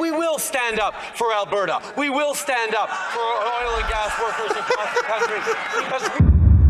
We will stand up for Alberta. We will stand up for oil and gas workers across the country. Because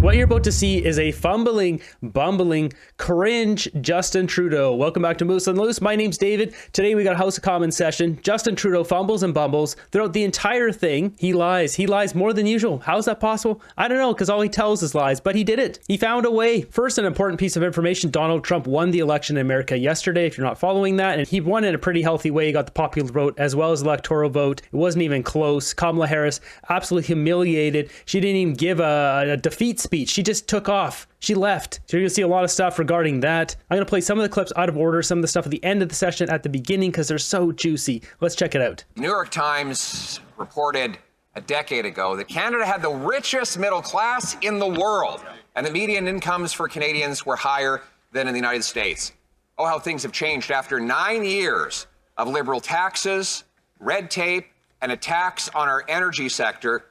what you're about to see is a fumbling, bumbling, cringe Justin Trudeau. Welcome back to Moose and Loose. My name's David. Today we got a House of Commons session. Justin Trudeau fumbles and bumbles throughout the entire thing. He lies. He lies more than usual. How's that possible? I don't know, because all he tells is lies, but he did it. He found a way. First, an important piece of information. Donald Trump won the election in America yesterday, if you're not following that, and he won in a pretty healthy way. He got the popular vote as well as electoral vote. It wasn't even close. Kamala Harris absolutely humiliated. She didn't even give a defeat speech. She just took off. She left. So you're going to see a lot of stuff regarding that. I'm going to play some of the clips out of order, some of the stuff at the end of the session, at the beginning, because they're so juicy. Let's check it out. The New York Times reported a decade ago that Canada had the richest middle class in the world, and the median incomes for Canadians were higher than in the United States. Oh, how things have changed after 9 years of liberal taxes, red tape, and attacks on our energy sector.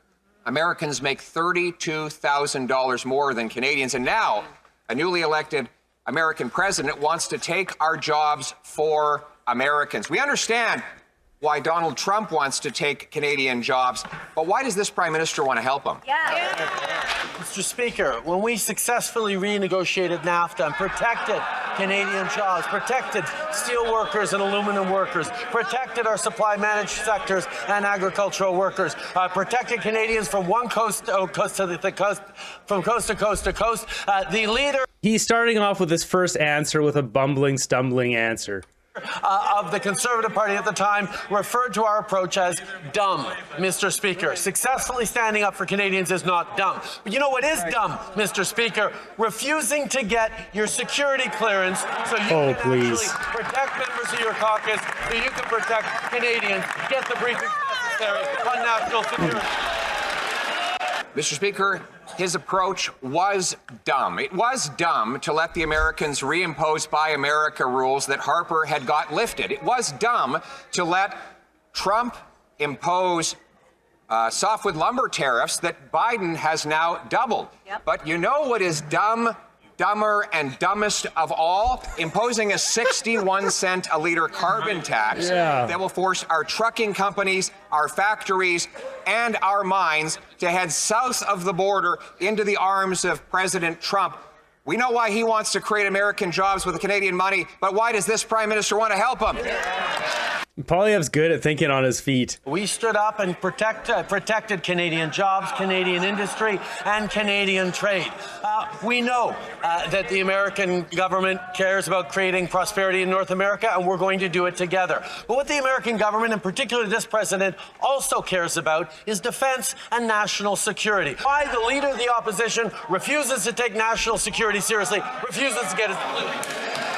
Americans make $32,000 more than Canadians, and now a newly elected American president wants to take our jobs for Americans. We understand why Donald Trump wants to take Canadian jobs, but why does this Prime Minister want to help him? Mr. Speaker, when we successfully renegotiated NAFTA and protected Canadian jobs, protected steel workers and aluminum workers, protected our supply managed sectors and agricultural workers, protected Canadians from one coast to the coast, from coast to coast to coast, the leader... He's starting off with his first answer with a bumbling, stumbling answer. Of the Conservative Party at the time referred to our approach as dumb, Mr. Speaker. Successfully standing up for Canadians is not dumb. But you know what is dumb, Mr. Speaker? Refusing to get your security clearance so you can actually protect members of your caucus, so you can protect Canadians, get the briefings necessary on national security. Mr. Speaker, his approach was dumb. It was dumb to let the Americans reimpose Buy America rules that Harper had got lifted. It was dumb to let Trump impose softwood lumber tariffs that Biden has now doubled. But you know what is dumb, dumber, and dumbest of all? Imposing a 61-cent a liter carbon tax that will force our trucking companies, our factories, and our mines to head south of the border into the arms of President Trump. We know why he wants to create American jobs with the Canadian money, but why does this Prime Minister want to help him? Poilievre's good at thinking on his feet. We stood up and protected Canadian jobs, Canadian industry, and Canadian trade. We know that the American government cares about creating prosperity in North America, and we're going to do it together. But what the American government, and particularly this president, also cares about is defense and national security. Why the leader of the opposition refuses to take national security seriously, refuses to get his...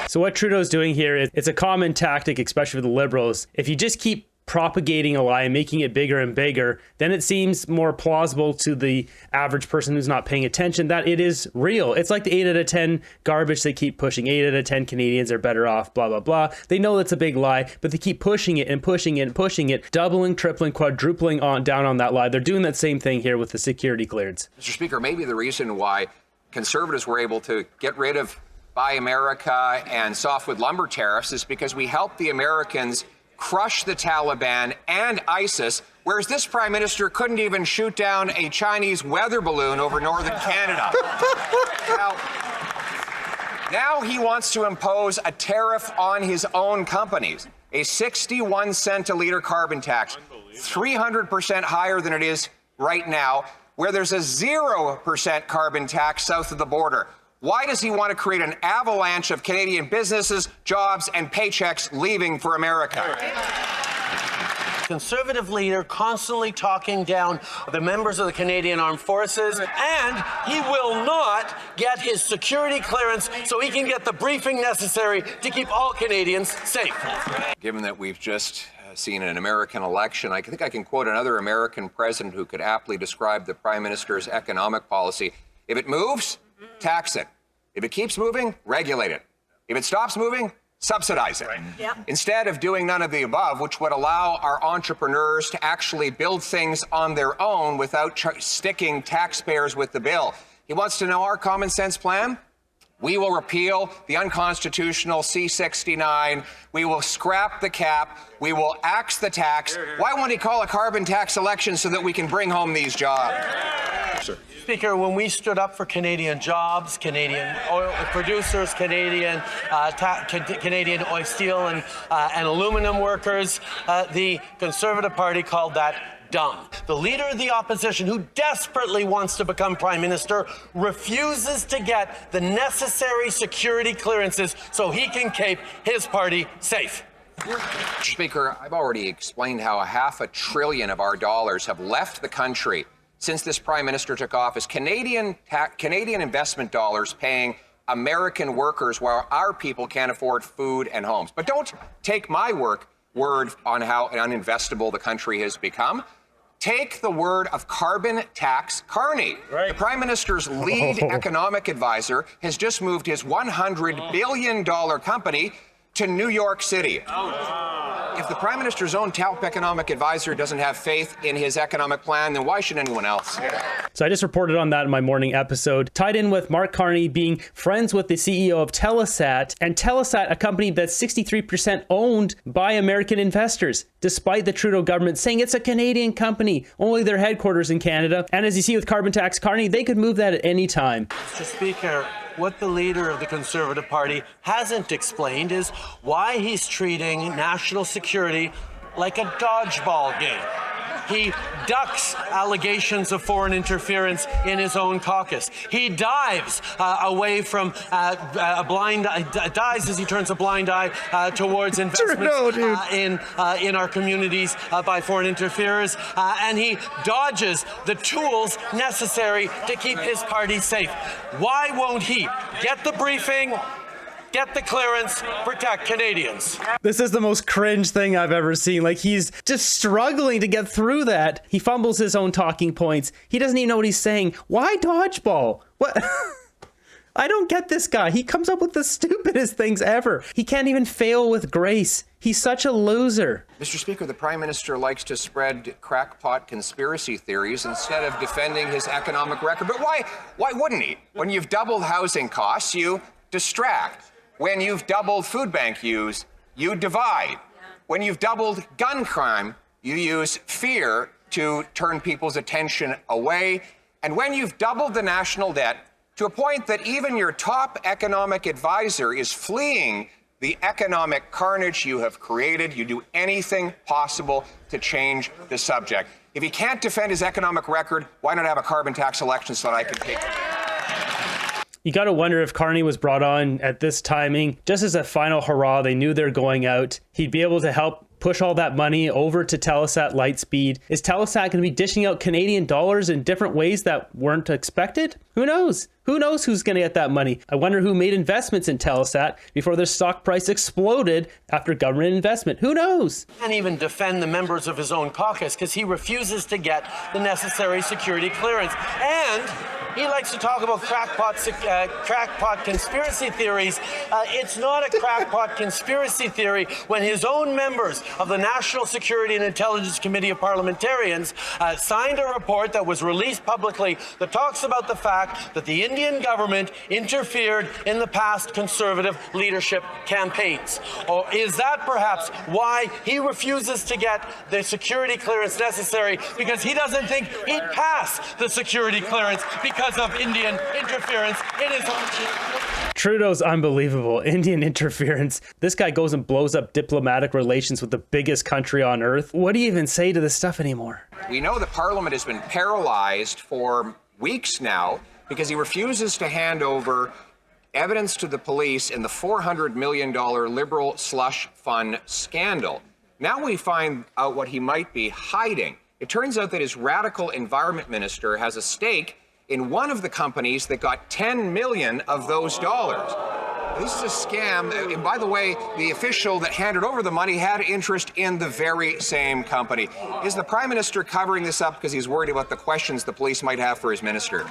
So what Trudeau's doing here is, it's a common tactic, especially for the Liberals. If you just keep propagating a lie and making it bigger and bigger, then it seems more plausible to the average person who's not paying attention that it is real. It's like the 8 out of 10 garbage they keep pushing. 8 out of 10 Canadians are better off, blah, blah, blah. They know that's a big lie, but they keep pushing it and pushing it and pushing it, doubling, tripling, quadrupling down on that lie. They're doing that same thing here with the security clearance. Mr. Speaker, maybe the reason why Conservatives were able to get rid of Buy America and softwood lumber tariffs is because we helped the Americans crush the Taliban and ISIS, whereas this Prime Minister couldn't even shoot down a Chinese weather balloon over northern Canada. Now he wants to impose a tariff on his own companies, a 61-cent a liter carbon tax, 300% higher than it is right now, where there's a 0% carbon tax south of the border. Why does he want to create an avalanche of Canadian businesses, jobs, and paychecks leaving for America? Conservative leader constantly talking down the members of the Canadian Armed Forces, and he will not get his security clearance so he can get the briefing necessary to keep all Canadians safe. Given that we've just seen an American election, I think I can quote another American president who could aptly describe the Prime Minister's economic policy. If it moves, tax it. If it keeps moving, regulate it. If it stops moving, subsidize it. Instead of doing none of the above, which would allow our entrepreneurs to actually build things on their own without sticking taxpayers with the bill. He wants to know our common sense plan? We will repeal the unconstitutional C-69. We will scrap the cap. We will axe the tax. Why won't he call a carbon tax election so that we can bring home these jobs? Sir. Speaker, when we stood up for Canadian jobs, Canadian oil producers, Canadian oil, steel, and aluminum workers, the Conservative Party called that dumb. The leader of the opposition, who desperately wants to become prime minister, refuses to get the necessary security clearances so he can keep his party safe. Mr. Speaker, I've already explained how $500 billion of our dollars have left the country since this prime minister took office. Canadian investment dollars paying American workers while our people can't afford food and homes. But don't take my word on how uninvestable the country has become. Take the word of carbon tax Carney. Right. The Prime Minister's lead economic advisor has just moved his $100 billion company to New York City. If the Prime Minister's own top economic advisor doesn't have faith in his economic plan, then why should anyone else? So I just reported on that in my morning episode, tied in with Mark Carney being friends with the CEO of Telesat, and Telesat, a company that's 63% owned by American investors, despite the Trudeau government saying it's a Canadian company, only their headquarters in Canada. And as you see with carbon tax Carney, they could move that at any time. Mr. Speaker, what the leader of the Conservative Party hasn't explained is why he's treating national security like a dodgeball game. He ducks allegations of foreign interference in his own caucus. He dives away from dives as he turns a blind eye towards investments in our communities by foreign interferers, and he dodges the tools necessary to keep his party safe. Why won't he get the briefing, get the clearance, protect Canadians? This is the most cringe thing I've ever seen. Like, he's just struggling to get through that. He fumbles his own talking points. He doesn't even know what he's saying. Why dodgeball? What? I don't get this guy. He comes up with the stupidest things ever. He can't even fail with grace. He's such a loser. Mr. Speaker, the Prime Minister likes to spread crackpot conspiracy theories instead of defending his economic record. But why wouldn't he? When you've doubled housing costs, you distract. When you've doubled food bank use, you divide. When you've doubled gun crime, you use fear to turn people's attention away. And when you've doubled the national debt to a point that even your top economic advisor is fleeing the economic carnage you have created, you do anything possible to change the subject. If he can't defend his economic record, why not have a carbon tax election so that I can take it? You got to wonder if Carney was brought on at this timing, just as a final hurrah. They knew they're going out. He'd be able to help push all that money over to Telesat Lightspeed. Is Telesat going to be dishing out Canadian dollars in different ways that weren't expected? Who knows? Who knows who's going to get that money? I wonder who made investments in Telesat before their stock price exploded after government investment. Who knows? He can't even defend the members of his own caucus because he refuses to get the necessary security clearance. And he likes to talk about crackpot conspiracy theories. It's not a crackpot conspiracy theory when his own members of the National Security and Intelligence Committee of Parliamentarians signed a report that was released publicly that talks about the fact that the Indian government interfered in the past Conservative leadership campaigns. Or is that perhaps why he refuses to get the security clearance necessary, because he doesn't think he'd pass the security clearance because of Indian interference in his own... Trudeau's unbelievable. Indian interference. This guy goes and blows up diplomatic relations with the biggest country on earth. What do you even say to this stuff anymore? We know that Parliament has been paralyzed for weeks now because he refuses to hand over evidence to the police in the $400 million Liberal slush fund scandal. Now we find out what he might be hiding. It turns out that his radical environment minister has a stake in one of the companies that got 10 million of those dollars. This is a scam. And by the way, the official that handed over the money had interest in the very same company. Is the Prime Minister covering this up because he's worried about the questions the police might have for his minister?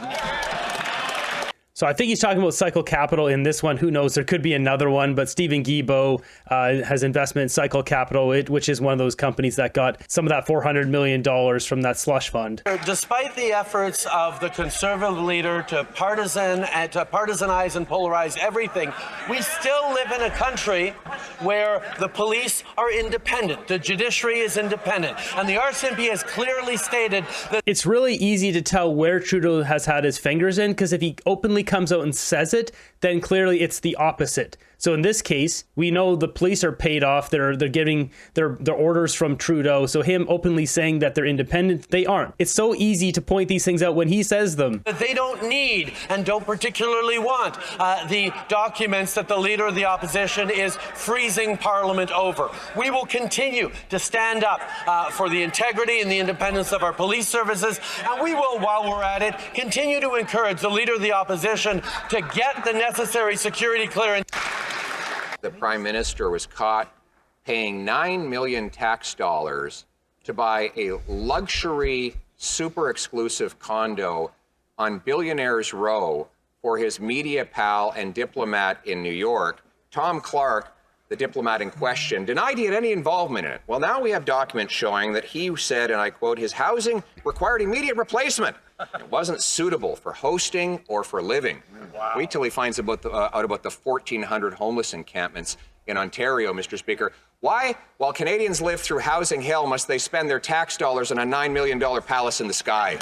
So I think he's talking about Cycle Capital in this one. Who knows? There could be another one, but Stephen Guilbeault has investment in Cycle Capital, which is one of those companies that got some of that $400 million from that slush fund. Despite the efforts of the Conservative leader to partisanize and polarize everything, we still live in a country where the police are independent, the judiciary is independent, and the RCMP has clearly stated that it's really easy to tell where Trudeau has had his fingers in, because if he openly comes out and says it, then clearly it's the opposite. So in this case, we know the police are paid off. They're getting their orders from Trudeau. So him openly saying that they're independent, they aren't. It's so easy to point these things out when he says them. they don't need and don't particularly want the documents that the leader of the opposition is freezing Parliament over. We will continue to stand up for the integrity and the independence of our police services, and we will, while we're at it, continue to encourage the leader of the opposition to get the necessary security clearance. The Prime Minister was caught paying $9 million tax dollars to buy a luxury, super exclusive condo on Billionaires Row for his media pal and diplomat in New York. Tom Clark, the diplomat in question, denied he had any involvement in it. Well, now we have documents showing that he said, and I quote, his housing required immediate replacement. It wasn't suitable for hosting or for living. Wow. Wait till he finds out about the 1,400 homeless encampments in Ontario, Mr. Speaker. Why, while Canadians live through housing hell, must they spend their tax dollars on a $9 million palace in the sky?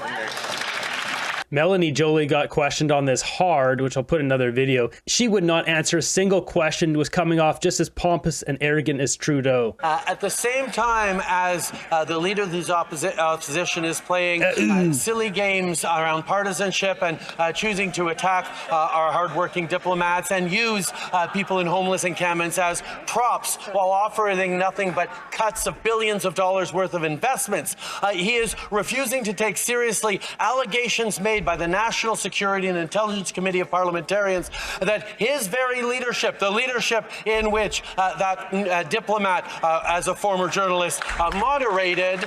Melanie Joly got questioned on this hard, which I'll put in another video. She would not answer a single question, was coming off just as pompous and arrogant as Trudeau. At the same time as the leader of the opposition is playing silly games around partisanship and choosing to attack our hardworking diplomats and use people in homeless encampments as props while offering nothing but cuts of billions of dollars worth of investments, he is refusing to take seriously allegations made by the National Security and Intelligence Committee of Parliamentarians that his very leadership, the leadership in which that diplomat, as a former journalist, moderated,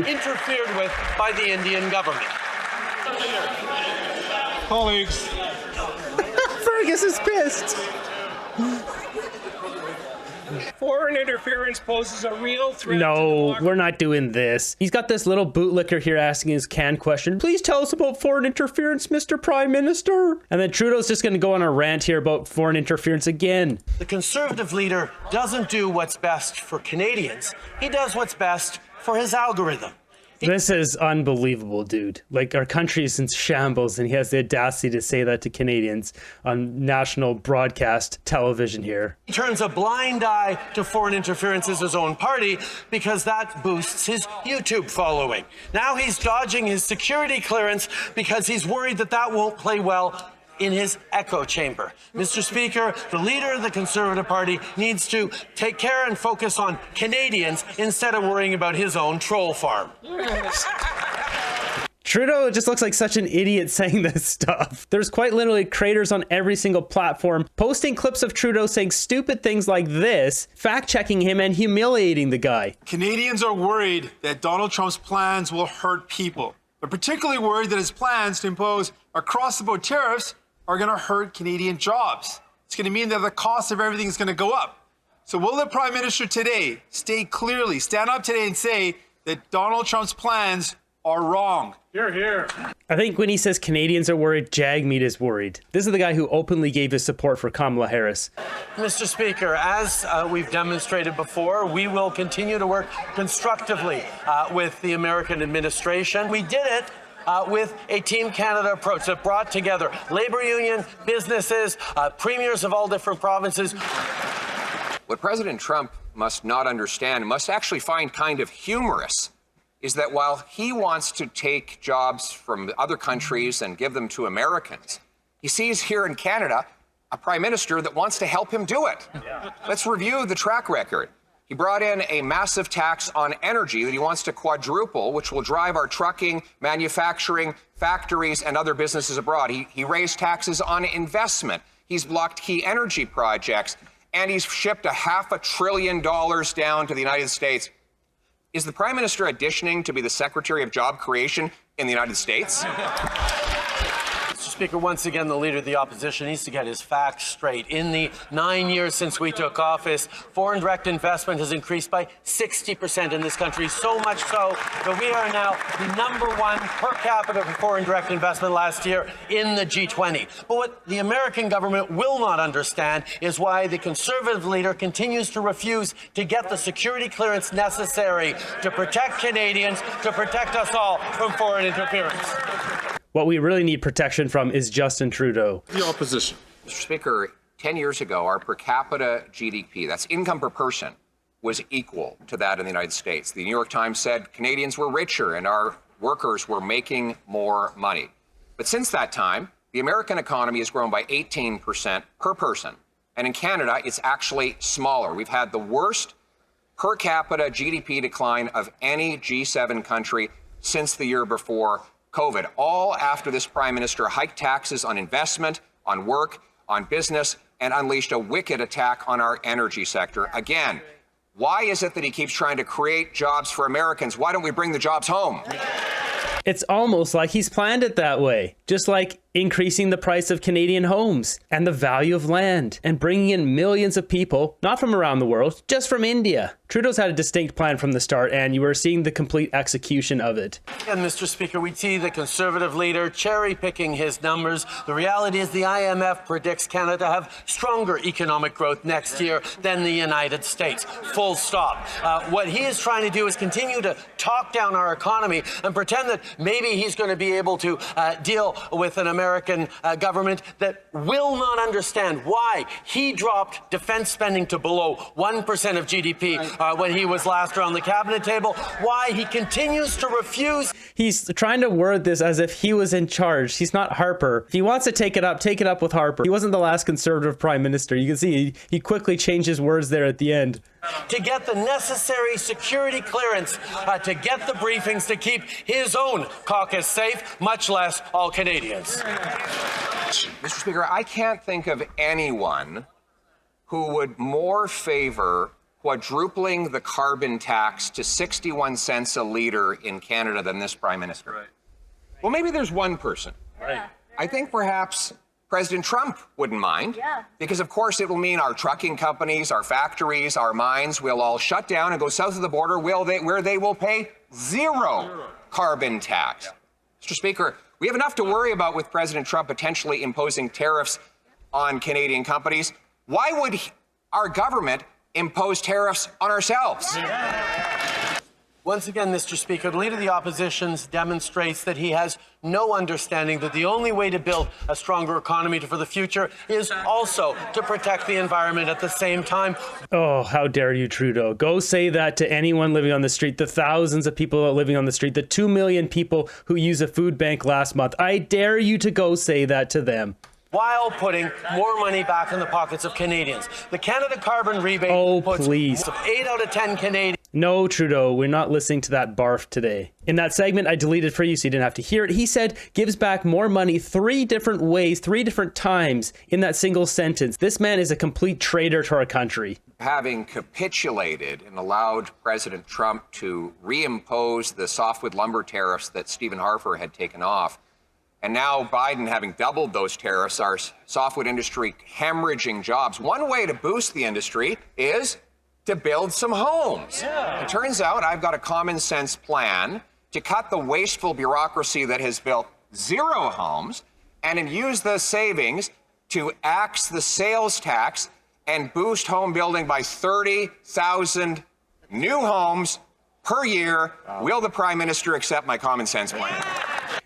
interfered with by the Indian government. Colleagues. Fergus is pissed. Foreign interference poses a real threat. No, we're not doing this. He's got this little bootlicker here asking his canned question. Please tell us about foreign interference, Mr. Prime Minister. And then Trudeau's just going to go on a rant here about foreign interference again. The Conservative leader doesn't do what's best for Canadians. He does what's best for his algorithm. This is unbelievable, dude. Like, our country is in shambles, and he has the audacity to say that to Canadians on national broadcast television here. He turns a blind eye to foreign interference as his own party because that boosts his YouTube following. Now he's dodging his security clearance because he's worried that that won't play well in his echo chamber. Mr. Speaker, the leader of the Conservative Party needs to take care and focus on Canadians instead of worrying about his own troll farm. Trudeau just looks like such an idiot saying this stuff. There's quite literally creators on every single platform posting clips of Trudeau saying stupid things like this, fact-checking him and humiliating the guy. Canadians are worried that Donald Trump's plans will hurt people. They're particularly worried that his plans to impose across-the-board tariffs are going to hurt Canadian jobs. It's going to mean that the cost of everything is going to go up. So will the Prime Minister today stand up today and say that Donald Trump's plans are wrong? Hear, hear. I think when he says Canadians are worried, Jagmeet is worried. This is the guy who openly gave his support for Kamala Harris. Mr. Speaker, as we've demonstrated before, we will continue to work constructively with the American administration. We did it with a Team Canada approach that brought together labor union, businesses, premiers of all different provinces. What President Trump must not understand, must actually find kind of humorous, is that while he wants to take jobs from other countries and give them to Americans, he sees here in Canada a prime minister that wants to help him do it. Yeah. Let's review the track record. He brought in a massive tax on energy that he wants to quadruple, which will drive our trucking, manufacturing, factories, and other businesses abroad. He raised taxes on investment. He's blocked key energy projects, and he's shipped $500 billion down to the United States. Is the Prime Minister auditioning to be the Secretary of Job Creation in the United States? Mr. Speaker, once again, the Leader of the Opposition needs to get his facts straight. In the 9 years since we took office, foreign direct investment has increased by 60% in this country, so much so that we are now the #1 per capita for foreign direct investment last year in the G20. But what the American government will not understand is why the Conservative leader continues to refuse to get the security clearance necessary to protect Canadians, to protect us all from foreign interference. What we really need protection from is Justin Trudeau. The opposition. Mr. Speaker, 10 years ago, our per capita GDP, that's income per person, was equal to that in the United States. The New York Times said Canadians were richer and our workers were making more money. But since that time, the American economy has grown by 18% per person. And in Canada, it's actually smaller. We've had the worst per capita GDP decline of any G7 country since the year before COVID, all after this Prime Minister hiked taxes on investment, on work, on business, and unleashed a wicked attack on our energy sector. Again, why is it that he keeps trying to create jobs for Americans? Why don't we bring the jobs home? It's almost like he's planned it that way, just like increasing the price of Canadian homes and the value of land and bringing in millions of people, not from around the world, just from India. Trudeau's had a distinct plan from the start, and you are seeing the complete execution of it. And Mr. Speaker, we see the Conservative leader cherry-picking his numbers. The reality is the IMF predicts Canada to have stronger economic growth next year than the United States. Full stop. What he is trying to do is continue to talk down our economy and pretend that maybe he's going to be able to deal with an American government that will not understand why he dropped defense spending to below 1% of GDP when he was last around the cabinet table, why he continues to refuse. He's trying to word this as if he was in charge. He's not Harper. If he wants to take it up with Harper. He wasn't the last Conservative Prime Minister. You can see he quickly changed his words there at the end. To get the necessary security clearance, to get the briefings to keep his own caucus safe, much less all Canadians. Mr. Speaker, I can't think of anyone who would more favor quadrupling the carbon tax to 61 cents a litre in Canada than this Prime Minister. Right. Well, maybe there's one person. Right. I think perhaps President Trump wouldn't mind, because of course it will mean our trucking companies, our factories, our mines will all shut down and go south of the border where they will pay zero carbon tax. Mr. Speaker, we have enough to worry about with President Trump potentially imposing tariffs on Canadian companies. Why would our government impose tariffs on ourselves? Once again, Mr. Speaker, the Leader of the Opposition demonstrates that he has no understanding that the only way to build a stronger economy for the future is also to protect the environment at the same time. Oh, how dare you, Trudeau. Go say that to anyone living on the street, the thousands of people living on the street, the 2 million people who used a food bank last month. I dare you to go say that to them. While putting more money back in the pockets of Canadians. The Canada carbon rebate puts 8 out of 10 Canadians. No, Trudeau, we're not listening to that barf today. In that segment I deleted for you so you didn't have to hear it, he said gives back more money 3 different ways, 3 different times in that single sentence. This man is a complete traitor to our country. Having capitulated and allowed President Trump to reimpose the softwood lumber tariffs that Stephen Harper had taken off, and now Biden having doubled those tariffs, our softwood industry hemorrhaging jobs. One way to boost the industry is to build some homes. It turns out I've got a common sense plan to cut the wasteful bureaucracy that has built 0 homes and use the savings to axe the sales tax and boost home building by 30,000 new homes per year. Will the Prime Minister accept my common sense plan?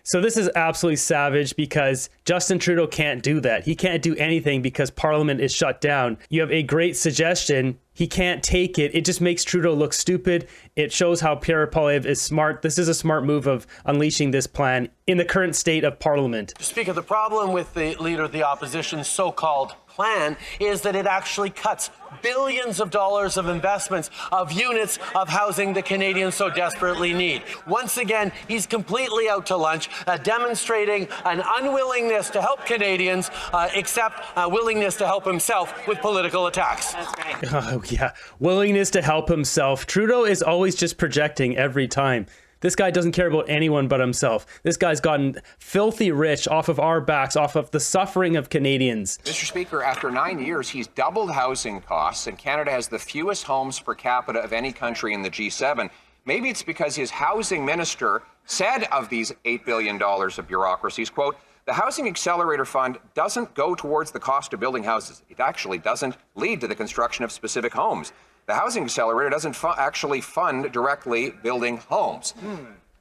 So this is absolutely savage because Justin Trudeau can't do that. He can't do anything because Parliament is shut down. You have a great suggestion. He can't take it. It just makes Trudeau look stupid. It shows how Pierre is smart. This is a smart move of unleashing this plan in the current state of Parliament. Speaker, the problem with the Leader of the Opposition's so-called plan is that it actually cuts billions of dollars of investments of units of housing the Canadians so desperately need. Once again, he's completely out to lunch, demonstrating an unwillingness to help Canadians, except a willingness to help himself with political attacks. That's right. Oh, yeah. Willingness to help himself. Trudeau is always just projecting every time. This guy doesn't care about anyone but himself. This guy's gotten filthy rich off of our backs, off of the suffering of Canadians. Mr. Speaker, after 9 years, he's doubled housing costs, and Canada has the fewest homes per capita of any country in the G7. Maybe it's because his housing minister said of these $8 billion of bureaucracies, quote, the Housing Accelerator Fund doesn't go towards the cost of building houses. It actually doesn't lead to the construction of specific homes. The Housing Accelerator doesn't actually fund directly building homes.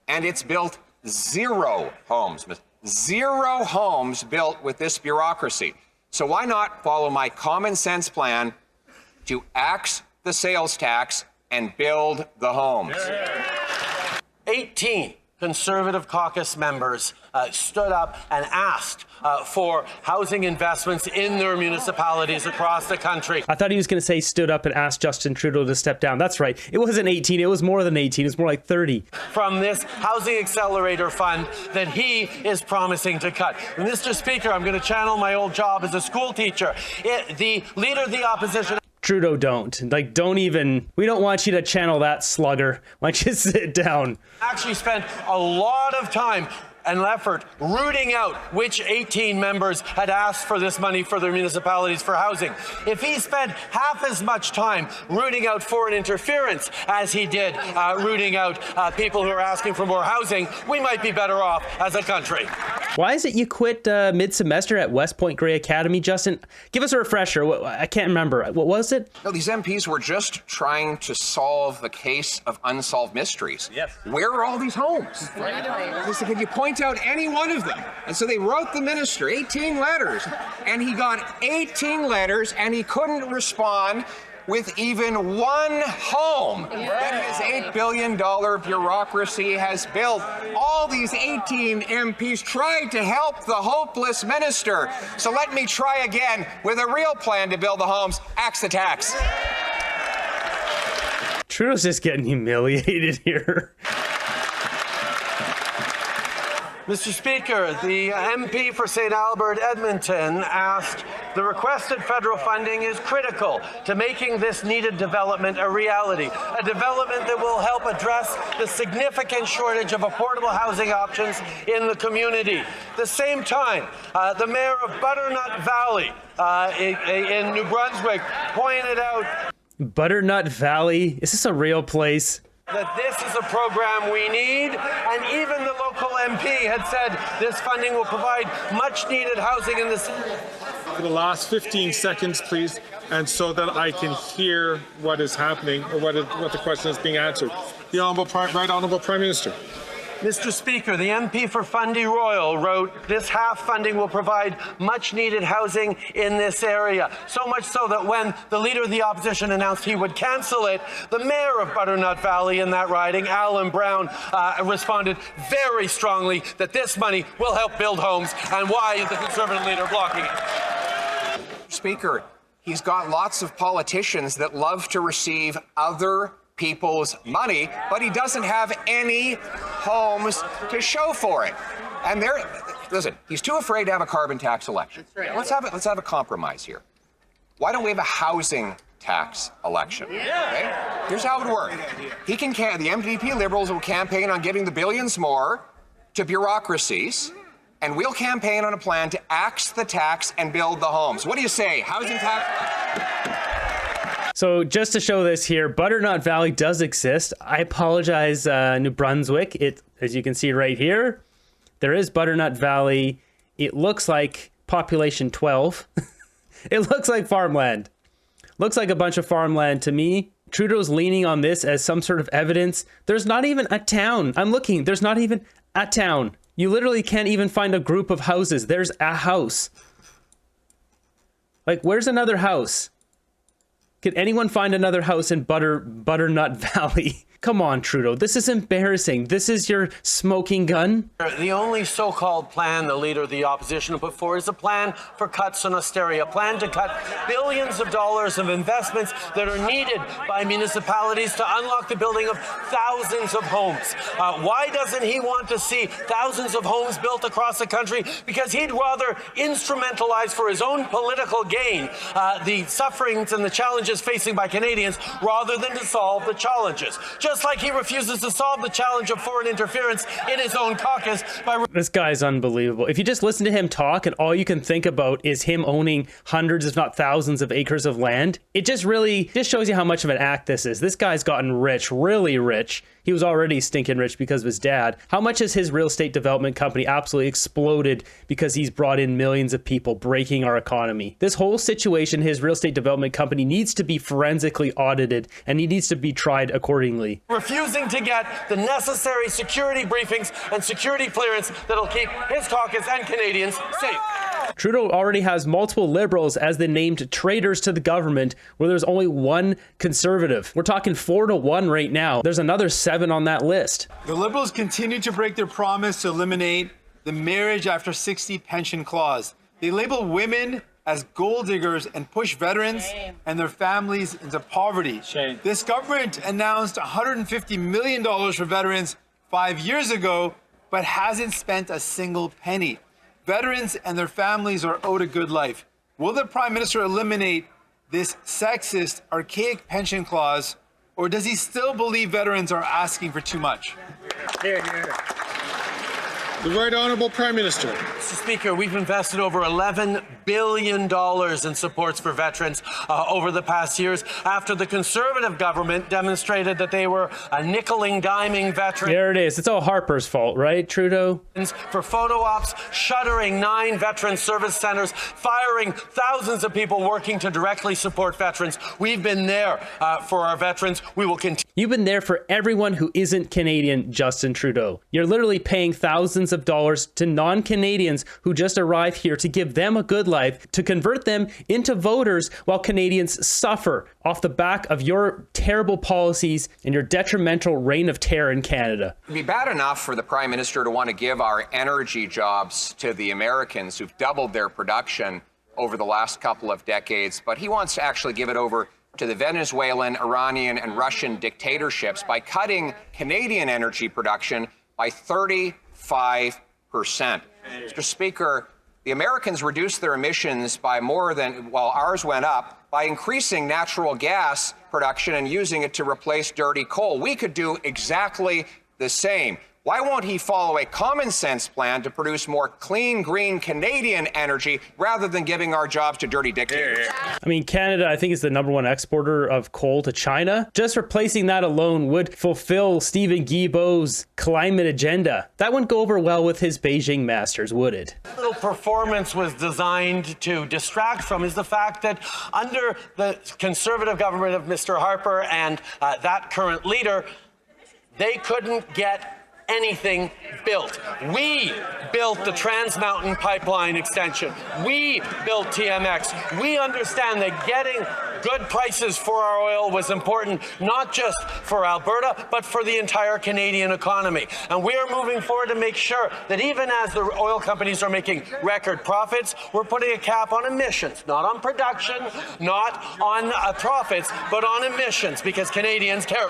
And it's built 0 homes. 0 homes built with this bureaucracy. So why not follow my common sense plan to axe the sales tax and build the homes? 18 Conservative caucus members stood up and asked for housing investments in their municipalities across the country. I thought he was going to say stood up and asked Justin Trudeau to step down. That's right. It wasn't 18. It was more than 18. It was more like 30. From this Housing Accelerator Fund that he is promising to cut. Mr. Speaker, I'm going to channel my old job as a school teacher. The Leader of the Opposition... Trudeau, don't even, we don't want you to channel that slugger. Why don't you sit down? Actually spent a lot of time and effort rooting out which 18 members had asked for this money for their municipalities for housing. If he spent half as much time rooting out foreign interference as he did rooting out people who are asking for more housing, we might be better off as a country. Why is it you quit mid-semester at West Point Grey Academy, Justin? Give us a refresher. I can't remember. What was it? No, these MPs were just trying to solve the case of unsolved mysteries. Yes. Where are all these homes? They said, can you point out any one of them? And so they wrote the minister 18 letters, and he got 18 letters, and he couldn't respond with even one home that his $8 billion bureaucracy has built. All these 18 MPs tried to help the hopeless minister. So let me try again with a real plan to build the homes. Axe the tax. Trudeau's just getting humiliated here. Mr. Speaker, the MP for St. Albert Edmonton asked, the requested federal funding is critical to making this needed development a reality, a development that will help address the significant shortage of affordable housing options in the community. At the same time, the mayor of Butternut Valley in New Brunswick pointed out... Butternut Valley? Is this a real place? That this is a program we need, and even the local MP had said this funding will provide much needed housing in the city. For the last 15 seconds, please, and so that I can hear what is happening or what the question is being answered. The Right Honourable Prime Minister. Mr. Speaker, the MP for Fundy Royal wrote, this half funding will provide much needed housing in this area. So much so that when the Leader of the Opposition announced he would cancel it, the Mayor of Butternut Valley in that riding, Alan Brown, responded very strongly that this money will help build homes, and why is the Conservative leader blocking it? Speaker, he's got lots of politicians that love to receive other people's money, but he doesn't have any homes to show for it. And listen, he's too afraid to have a carbon tax election. Right. Let's have a compromise here. Why don't we have a housing tax election? Okay? Here's how it would work. The MPP Liberals will campaign on giving the billions more to bureaucracies, and we'll campaign on a plan to axe the tax and build the homes. What do you say? Housing tax? So just to show this here, Butternut Valley does exist. I apologize, New Brunswick. As you can see right here, there is Butternut Valley. It looks like population 12. It looks like farmland. Looks like a bunch of farmland to me. Trudeau's leaning on this as some sort of evidence. There's not even a town. I'm looking. There's not even a town. You literally can't even find a group of houses. There's a house. Like, where's another house? Can anyone find another house in Butternut Valley? Come on, Trudeau. This is embarrassing. This is your smoking gun? The only so-called plan the Leader of the Opposition put forward is a plan for cuts and austerity, a plan to cut billions of dollars of investments that are needed by municipalities to unlock the building of thousands of homes. Why doesn't he want to see thousands of homes built across the country? Because he'd rather instrumentalize for his own political gain the sufferings and the challenges facing by Canadians rather than to solve the challenges. just like he refuses to solve the challenge of foreign interference in his own caucus by... This guy's unbelievable. If you just listen to him talk and all you can think about is him owning hundreds, if not thousands of acres of land, it just shows you how much of an act this is. This guy's gotten rich, really rich. He was already stinking rich because of his dad. How much has his real estate development company absolutely exploded because he's brought in millions of people, breaking our economy? This whole situation, his real estate development company needs to be forensically audited and he needs to be tried accordingly. Refusing to get the necessary security briefings and security clearance that'll keep his caucus and Canadians safe. Trudeau already has multiple Liberals as the named traitors to the government, where there's only one Conservative. We're talking 4-1 right now. There's another 7 on that list. The Liberals continue to break their promise to eliminate the marriage after 60 pension clause. They label women as gold diggers and push veterans and their families into poverty. This government announced $150 million for veterans 5 years ago, but hasn't spent a single penny. Veterans and their families are owed a good life. Will the Prime Minister eliminate this sexist, archaic pension clause, or does he still believe veterans are asking for too much? The Right Honourable Prime Minister. Mr. Speaker, we've invested over $11 billion in supports for veterans over the past years after the Conservative government demonstrated that they were nickeling, diming veterans. There it is. It's all Harper's fault, right, Trudeau? For photo ops, shuttering 9 veteran service centers, firing thousands of people working to directly support veterans. We've been there for our veterans. We will continue. You've been there for everyone who isn't Canadian, Justin Trudeau. You're literally paying thousands of dollars to non-Canadians who just arrived here to give them a good life, to convert them into voters while Canadians suffer off the back of your terrible policies and your detrimental reign of terror in Canada. It'd be bad enough for the Prime Minister to want to give our energy jobs to the Americans who've doubled their production over the last couple of decades, but he wants to actually give it over to the Venezuelan, Iranian, and Russian dictatorships by cutting Canadian energy production by 35%. Mr. Speaker, the Americans reduced their emissions by more than, while ours went up, by increasing natural gas production and using it to replace dirty coal. We could do exactly the same. Why won't he follow a common sense plan to produce more clean, green Canadian energy rather than giving our jobs to dirty dictators? I mean, Canada, I think, is the #1 exporter of coal to China. Just replacing that alone would fulfill Stephen Guilbeault's climate agenda. That wouldn't go over well with his Beijing masters, would it? Little performance was designed to distract from is the fact that under the Conservative government of Mr. Harper and that current leader, they couldn't get anything built. We built the Trans Mountain Pipeline extension. We built TMX. We understand that getting good prices for our oil was important, not just for Alberta, but for the entire Canadian economy. And we are moving forward to make sure that even as the oil companies are making record profits, we're putting a cap on emissions, not on production, not on profits, but on emissions, because Canadians care.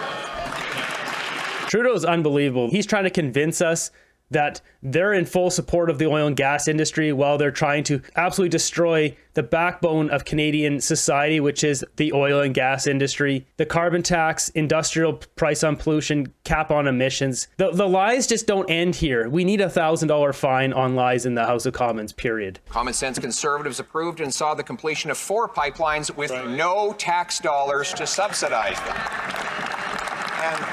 Trudeau's unbelievable. He's trying to convince us that they're in full support of the oil and gas industry while they're trying to absolutely destroy the backbone of Canadian society, which is the oil and gas industry, the carbon tax, industrial price on pollution, cap on emissions. The lies just don't end here. We need a $1,000 fine on lies in the House of Commons, period. Common sense Conservatives approved and saw the completion of 4 pipelines with no tax dollars to subsidize them. And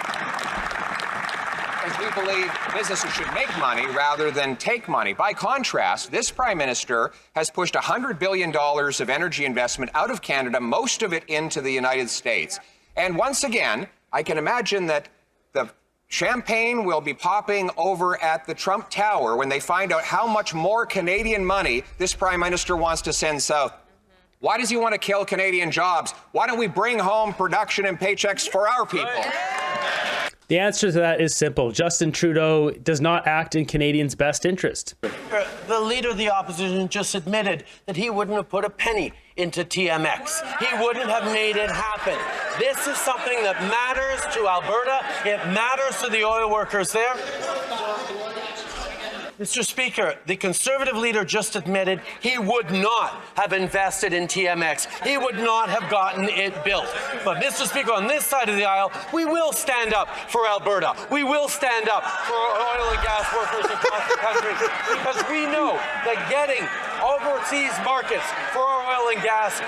we believe businesses should make money rather than take money. By contrast, this Prime Minister has pushed $100 billion of energy investment out of Canada, most of it into the United States. And once again, I can imagine that the champagne will be popping over at the Trump Tower when they find out how much more Canadian money this Prime Minister wants to send south. Why does he want to kill Canadian jobs? Why don't we bring home production and paychecks for our people? The answer to that is simple. Justin Trudeau does not act in Canadians' best interest. The leader of the opposition just admitted that he wouldn't have put a penny into TMX. He wouldn't have made it happen. This is something that matters to Alberta. It matters to the oil workers there. Mr. Speaker, the Conservative leader just admitted he would not have invested in TMX. He would not have gotten it built. But, Mr. Speaker, on this side of the aisle, we will stand up for Alberta. We will stand up for oil and gas workers across the country because we know that getting overseas markets for our oil and gas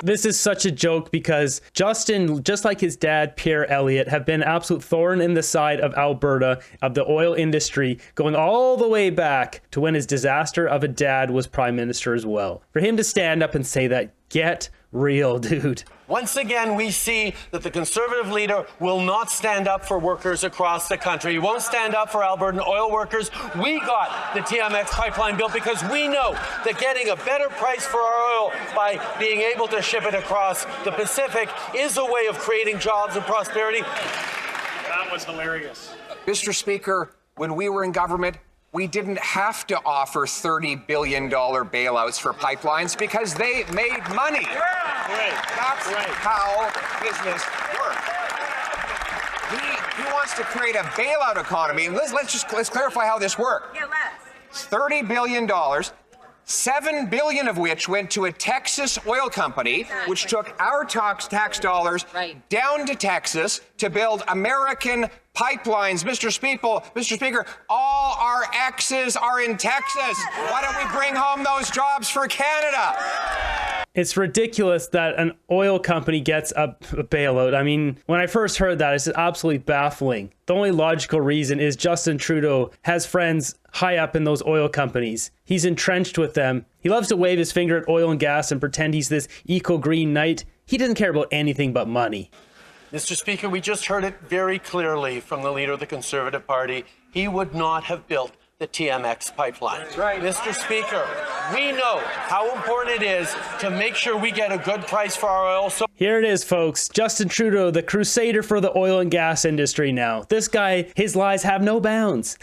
This is such a joke because Justin, just like his dad, Pierre Elliott, have been an absolute thorn in the side of Alberta, of the oil industry, going all the way back to when his disaster of a dad was prime minister as well. For him to stand up and say that, get real, dude. Once again, we see that the Conservative leader will not stand up for workers across the country. He won't stand up for Albertan oil workers. We got the TMX pipeline built because we know that getting a better price for our oil by being able to ship it across the Pacific is a way of creating jobs and prosperity. That was hilarious. Mr. Speaker, when we were in government, we didn't have to offer $30 billion bailouts for pipelines because they made money. That's how business works. He wants to create a bailout economy. And let's clarify how this works. Yeah, let's. $30 billion, $7 billion of which went to a Texas oil company, which took our tax dollars down to Texas to build American pipelines. Mr. Speaker, all our exes are in Texas. Why don't we bring home those jobs for Canada? It's ridiculous that an oil company gets a bailout. I mean, when I first heard that, it's absolutely baffling. The only logical reason is Justin Trudeau has friends high up in those oil companies. He's entrenched with them. He loves to wave his finger at oil and gas and pretend he's this eco-green knight. He doesn't care about anything but money. Mr. Speaker, we just heard it very clearly from the leader of the Conservative Party. He would not have built the TMX pipeline. That's right. Mr. Speaker, we know how important it is to make sure we get a good price for our oil. So here it is, folks. Justin Trudeau, the crusader for the oil and gas industry now. This guy, his lies have no bounds.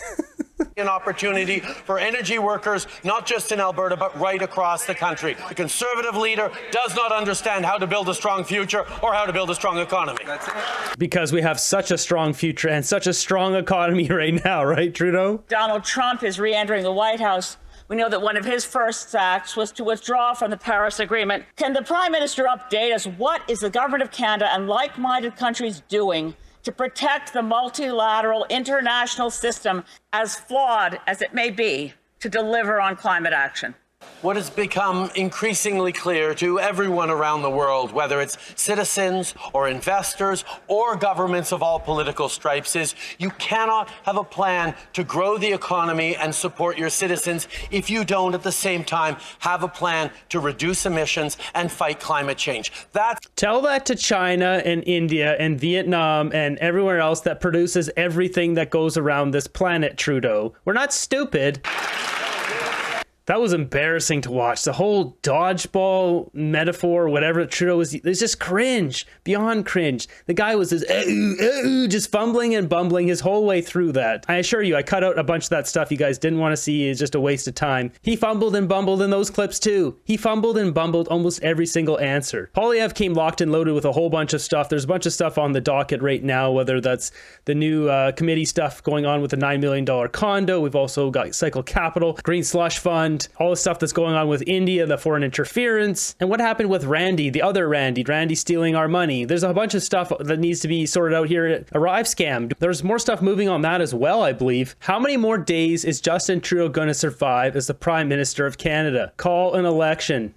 an opportunity for energy workers, not just in Alberta, but right across the country. The Conservative leader does not understand how to build a strong future or how to build a strong economy. That's it. Because we have such a strong future and such a strong economy right now, right, Trudeau? Donald Trump is re-entering the White House. We know that one of his first acts was to withdraw from the Paris Agreement. Can the Prime Minister update us? What is the government of Canada and like-minded countries doing to protect the multilateral international system, as flawed as it may be, to deliver on climate action? What has become increasingly clear to everyone around the world, whether it's citizens or investors or governments of all political stripes, is you cannot have a plan to grow the economy and support your citizens if you don't at the same time have a plan to reduce emissions and fight climate change. Tell that to China and India and Vietnam and everywhere else that produces everything that goes around this planet, Trudeau. We're not stupid. That was embarrassing to watch. The whole dodgeball metaphor, whatever Trudeau was, it's just cringe, beyond cringe. The guy was just fumbling and bumbling his whole way through that. I assure you, I cut out a bunch of that stuff you guys didn't want to see. It's just a waste of time. He fumbled and bumbled in those clips too. He fumbled and bumbled almost every single answer. Poilievre came locked and loaded with a whole bunch of stuff. There's a bunch of stuff on the docket right now, whether that's the new committee stuff going on with the $9 million condo. We've also got Cycle Capital, Green Slush Fund, all the stuff that's going on with India, the foreign interference, and what happened with Randy, the other Randy stealing our money. There's a bunch of stuff that needs to be sorted out here at Arrive Scam. There's more stuff moving on that as well, I believe. How many more days is Justin Trudeau going to survive as the Prime Minister of Canada? Call an election.